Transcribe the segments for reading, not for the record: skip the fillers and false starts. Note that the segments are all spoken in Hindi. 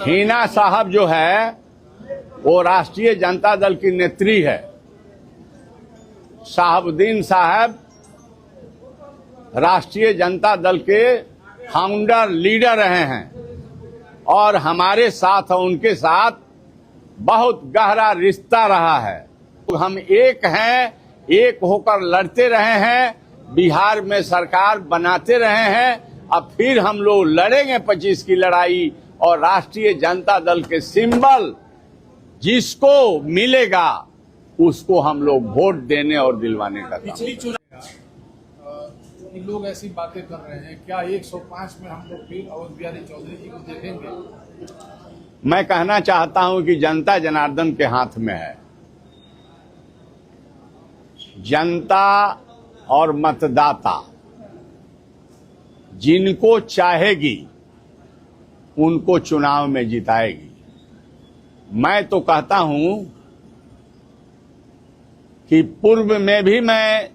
हिना साहब जो है वो राष्ट्रीय जनता दल की नेत्री है। शहाबुद्दीन साहब राष्ट्रीय जनता दल के फाउंडर लीडर रहे हैं और हमारे साथ और उनके साथ बहुत गहरा रिश्ता रहा है। हम एक हैं, एक होकर लड़ते रहे हैं, बिहार में सरकार बनाते रहे हैं। अब फिर हम लोग लड़ेंगे 25 की लड़ाई और राष्ट्रीय जनता दल के सिंबल जिसको मिलेगा उसको हम लोग वोट देने और दिलवाने का पिछली चुनाव लोग ऐसी बातें कर रहे हैं, क्या 105 में हम लोग फिर अवध बिहारी चौधरी जी को देखेंगे? मैं कहना चाहता हूं कि जनता जनार्दन के हाथ में है। जनता और मतदाता जिनको चाहेगी उनको चुनाव में जिताएगी। मैं तो कहता हूं कि पूर्व में भी मैं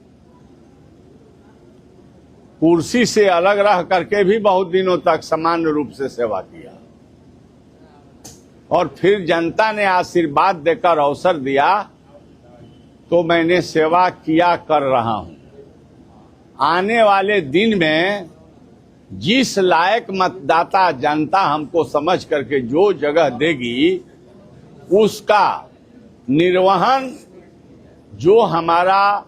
कुर्सी से अलग रह करके भी बहुत दिनों तक सामान्य रूप से सेवा किया और फिर जनता ने आशीर्वाद देकर अवसर दिया तो मैंने सेवा किया कर रहा हूं। आने वाले दिन में जिस लायक मतदाता जनता हमको समझ करके जो जगह देगी उसका निर्वहन जो हमारा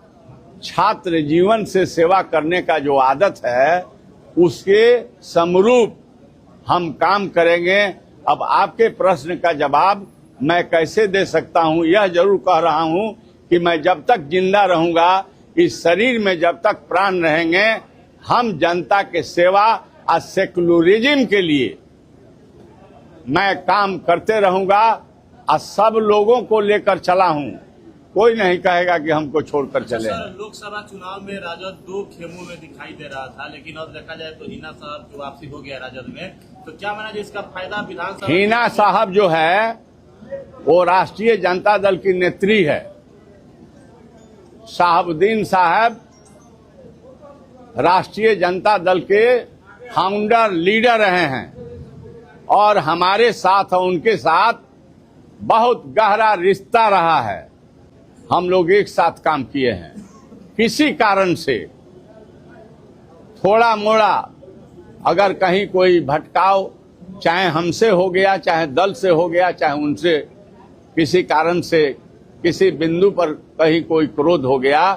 छात्र जीवन से सेवा करने का जो आदत है उसके समरूप हम काम करेंगे। अब आपके प्रश्न का जवाब मैं कैसे दे सकता हूं, यह जरूर कह रहा हूं कि मैं जब तक जिंदा रहूंगा, इस शरीर में जब तक प्राण रहेंगे, हम जनता के सेवा और सेकुलरिज्म के लिए मैं काम करते रहूंगा और सब लोगों को लेकर चला हूं। कोई नहीं कहेगा कि हमको छोड़कर चले। लोकसभा चुनाव में राजद 2 खेमों में दिखाई दे रहा था, लेकिन अब देखा जाए तो हिना साहब की वापसी हो गया राजद में, तो क्या माना जाए इसका फायदा विधानसभा? हिना साहब जो है वो राष्ट्रीय जनता दल की नेत्री है। शहाबुद्दीन साहब राष्ट्रीय जनता दल के फाउंडर लीडर रहे हैं और हमारे साथ और उनके साथ बहुत गहरा रिश्ता रहा है। हम लोग एक साथ काम किए हैं। किसी कारण से थोड़ा मोड़ा अगर कहीं कोई भटकाव चाहे हमसे हो गया, चाहे दल से हो गया, चाहे उनसे किसी कारण से किसी बिंदु पर कहीं कोई क्रोध हो गया,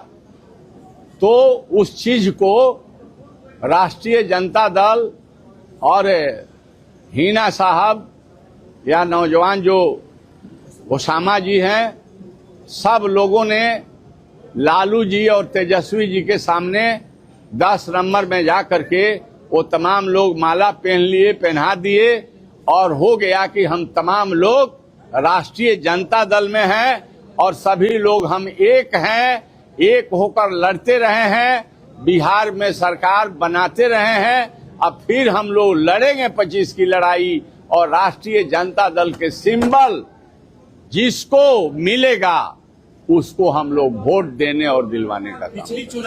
तो उस चीज को राष्ट्रीय जनता दल और हिना साहब या नौजवान जो ओसामा जी हैं, सब लोगों ने लालू जी और तेजस्वी जी के सामने 10 नंबर में जा करके वो तमाम लोग माला पहना दिए और हो गया कि हम तमाम लोग राष्ट्रीय जनता दल में हैं और सभी लोग हम एक हैं, एक होकर लड़ते रहे हैं, बिहार में सरकार बनाते रहे हैं। अब फिर हम लोग लड़ेंगे 25 की लड़ाई और राष्ट्रीय जनता दल के सिंबल जिसको मिलेगा उसको हम लोग वोट देने और दिलवाने का काम।